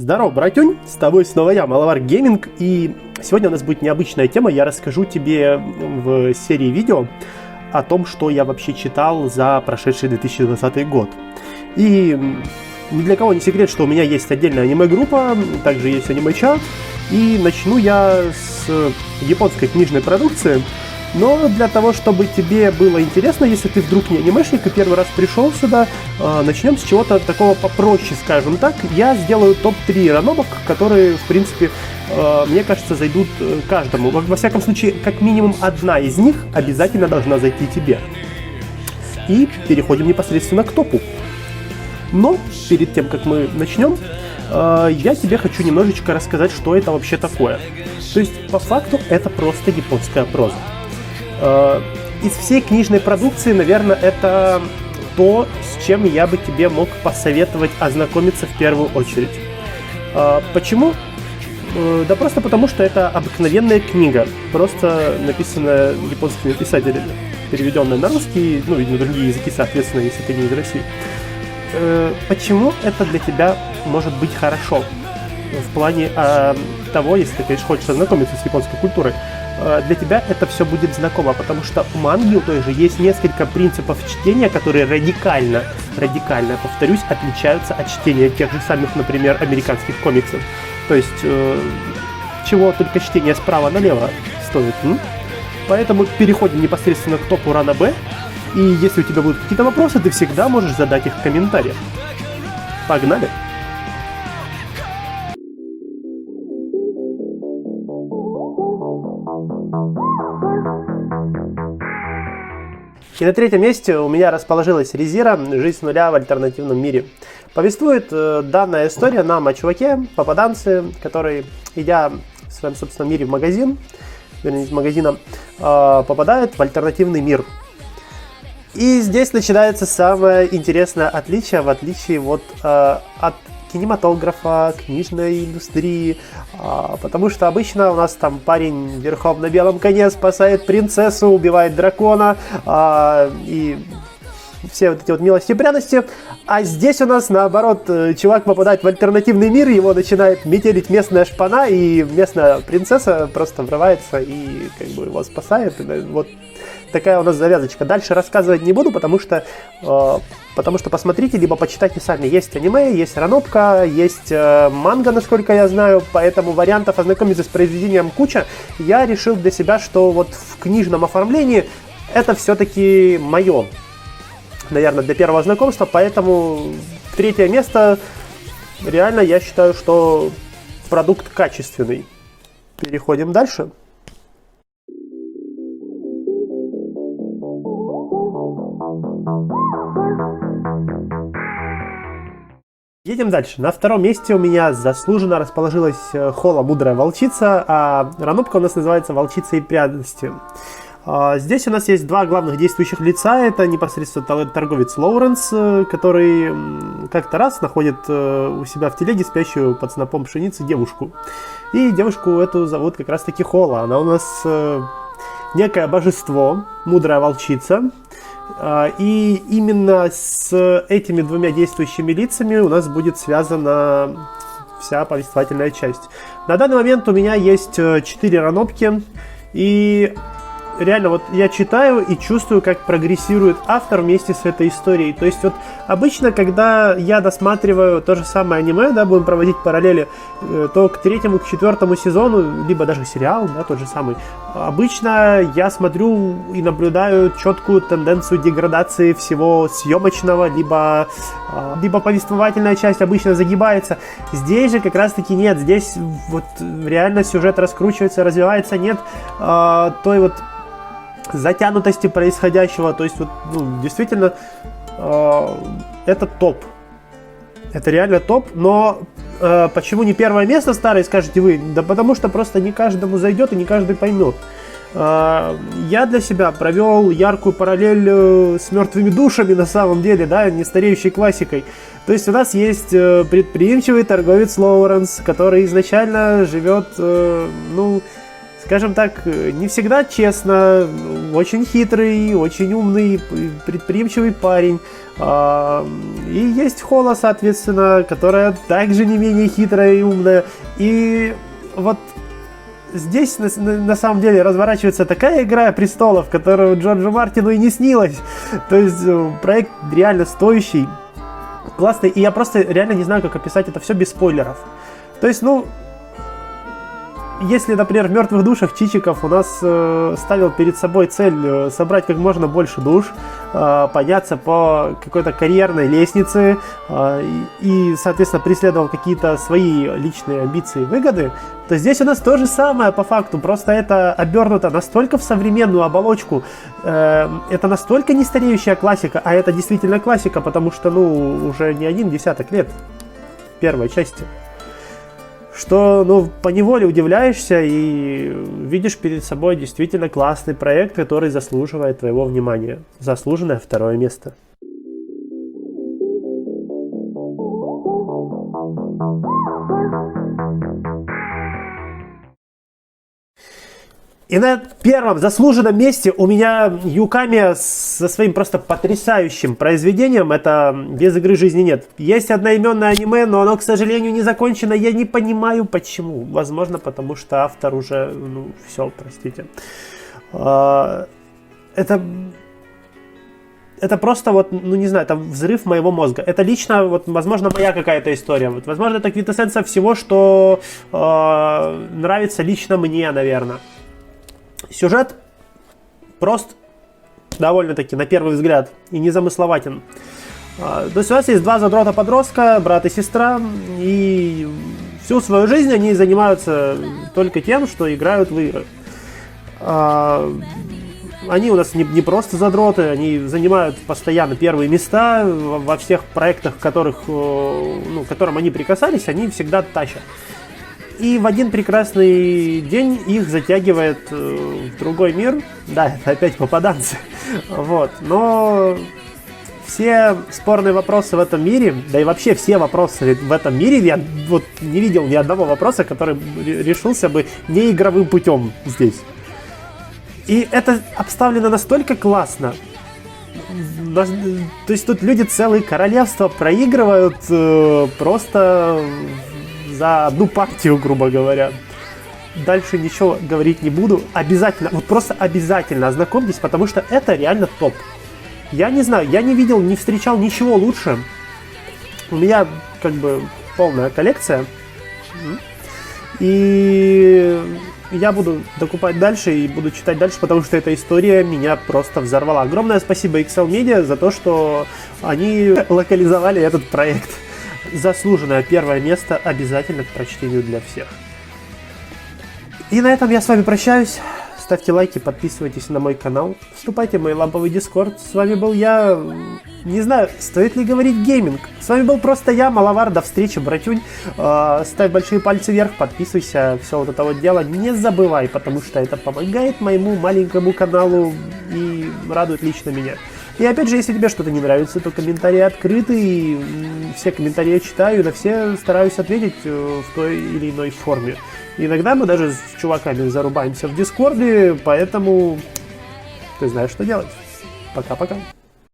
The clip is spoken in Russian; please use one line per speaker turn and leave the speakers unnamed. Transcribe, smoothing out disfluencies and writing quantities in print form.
Здорово, братюнь! С тобой снова я, Маловар Гейминг, и сегодня у нас будет необычная тема. Я расскажу тебе в серии видео о том, что я вообще читал за прошедший 2020 год. И ни для кого не секрет, что у меня есть отдельная аниме-группа, также есть аниме-чат, и начну я с японской книжной продукции. Но для того, чтобы тебе было интересно, если ты вдруг не анимешник и первый раз пришел сюда, начнем с чего-то такого попроще, скажем так. Я сделаю топ-3 ранобок, которые, в принципе, мне кажется, зайдут каждому. Во всяком случае, как минимум одна из них обязательно должна зайти тебе. И переходим непосредственно к топу. Но перед тем, как мы начнем, я тебе хочу немножечко рассказать, что это вообще такое. То есть, по факту, это просто японская проза. Из всей книжной продукции, наверное, это то, с чем я бы тебе мог посоветовать ознакомиться в первую очередь. Почему? Да просто потому, что это обыкновенная книга, просто написанная японскими писателями, переведенная на русский, ну и на другие языки, соответственно, если ты не из России. Почему это для тебя может быть хорошо? В плане того, если ты, конечно, хочешь ознакомиться с японской культурой, для тебя это все будет знакомо, потому что у манги у той же есть несколько принципов чтения, которые радикально, повторюсь, отличаются от чтения тех же самых, например, американских комиксов. То есть, чего только чтение справа налево стоит. Поэтому переходим непосредственно к топу ранобэ, и если у тебя будут какие-то вопросы, ты всегда можешь задать их в комментариях. Погнали! И на третьем месте у меня расположилась Re:Zero «Жизнь с нуля в альтернативном мире». Повествует данная история нам о чуваке, попаданце, который, идя в своем собственном мире в магазин, вернее, из магазина, попадает в альтернативный мир. И здесь начинается самое интересное отличие, в отличие вот от кинематографа, книжной индустрии, потому что обычно у нас там парень верхом на белом коне спасает принцессу, убивает дракона, и все вот эти вот милости и пряности, а здесь у нас наоборот, чувак попадает в альтернативный мир, его начинает метелить местная шпана, и местная принцесса просто врывается и как бы его спасает, вот. Такая у нас завязочка. Дальше рассказывать не буду, потому что посмотрите, либо почитайте сами. Есть аниме, есть ранобка, есть манга, насколько я знаю, поэтому вариантов ознакомиться с произведением куча. Я решил для себя, что вот в книжном оформлении это все-таки мое, наверное, для первого знакомства, поэтому третье место, реально я считаю, что продукт качественный. Переходим дальше. Едем дальше. На втором месте у меня заслуженно расположилась Хола «Мудрая волчица», а ранобка у нас называется «Волчица и пряности». Здесь у нас есть два главных действующих лица. Это непосредственно торговец Лоуренс, который как-то раз находит у себя в телеге спящую под снопом пшеницы девушку. И девушку эту зовут как раз-таки Хола. Она у нас некое божество, мудрая волчица. И именно с этими двумя действующими лицами у нас будет связана вся повествовательная часть. На данный момент у меня есть 4 ранобки, и реально вот я читаю и чувствую, как прогрессирует автор вместе с этой историей. То есть вот обычно, когда я досматриваю то же самое аниме, да, будем проводить параллели, то к 3-му, к 4-му сезону, либо даже сериал, да, тот же самый, обычно я смотрю и наблюдаю четкую тенденцию деградации всего съемочного, либо повествовательная часть обычно загибается. Здесь же как раз-таки нет, здесь вот реально сюжет раскручивается, развивается, нет той вот затянутости происходящего, то есть вот, ну, действительно это топ, это реально топ, но почему не первое место старое, скажете вы? Да потому что просто не каждому зайдет и не каждый поймет. Я для себя провел яркую параллель с «Мертвыми душами», на самом деле, да, не стареющей классикой. То есть у нас есть предприимчивый торговец Лоуренс, который изначально живет, скажем так, не всегда честно, очень хитрый, очень умный, предприимчивый парень. И есть Холла, соответственно, которая также не менее хитрая и умная. И вот здесь на самом деле разворачивается такая игра престолов, которую Джорджу Мартину и не снилась. То есть проект реально стоящий, классный. И я просто реально не знаю, как описать это все без спойлеров. То есть, ну, если, например, в «Мертвых душах» Чичиков у нас ставил перед собой цель собрать как можно больше душ, подняться по какой-то карьерной лестнице и, соответственно, преследовал какие-то свои личные амбиции и выгоды, то здесь у нас то же самое по факту, просто это обернуто настолько в современную оболочку, это настолько нестареющая классика, а это действительно классика, потому что, ну, уже не один десяток лет первой части, что, ну, поневоле удивляешься и видишь перед собой действительно классный проект, который заслуживает твоего внимания. Заслуженное второе место. И на первом заслуженном месте у меня Юками со своим просто потрясающим произведением. Это «Без игры жизни нет». Есть одноименное аниме, но оно, к сожалению, не закончено. Я не понимаю, почему. Возможно, потому что автор уже... Ну, все, простите. Это просто вот, ну не знаю, это взрыв моего мозга. Это лично, вот, возможно, моя какая-то история. Вот, возможно, это квинтэссенция всего, что нравится лично мне, наверное. Сюжет прост, довольно-таки, на первый взгляд, и незамысловатен. То есть у нас есть два задрота-подростка, брат и сестра, и всю свою жизнь они занимаются только тем, что играют в игры. Они у нас не просто задроты, они занимают постоянно первые места во всех проектах, к которым они прикасались, они всегда тащат. И в один прекрасный день их затягивает в другой мир. Да, это опять попаданцы. Вот. Но все спорные вопросы в этом мире, да и вообще все вопросы в этом мире, я вот не видел ни одного вопроса, который решился бы неигровым путем здесь. И это обставлено настолько классно. То есть тут люди целые королевства проигрывают просто за одну партию, грубо говоря. Дальше ничего говорить не буду. Обязательно, вот просто обязательно ознакомьтесь, потому что это реально топ. Я не знаю, я не видел, не встречал ничего лучше. У меня как бы полная коллекция. И я буду докупать дальше и буду читать дальше, потому что эта история меня просто взорвала. Огромное спасибо XL Media за то, что они локализовали этот проект. Заслуженное первое место обязательно к прочтению для всех. И на этом я с вами прощаюсь. Ставьте лайки, подписывайтесь на мой канал, вступайте в мой ламповый дискорд. С вами был я, не знаю, стоит ли говорить гейминг. С вами был просто я, Маловар. До встречи, братюнь. Ставь большие пальцы вверх, подписывайся, все вот это вот дело не забывай, потому что это помогает моему маленькому каналу и радует лично меня. И опять же, если тебе что-то не нравится, то комментарии открыты, и все комментарии я читаю, на все стараюсь ответить в той или иной форме. Иногда мы даже с чуваками зарубаемся в Дискорде, поэтому ты знаешь, что делать. Пока-пока.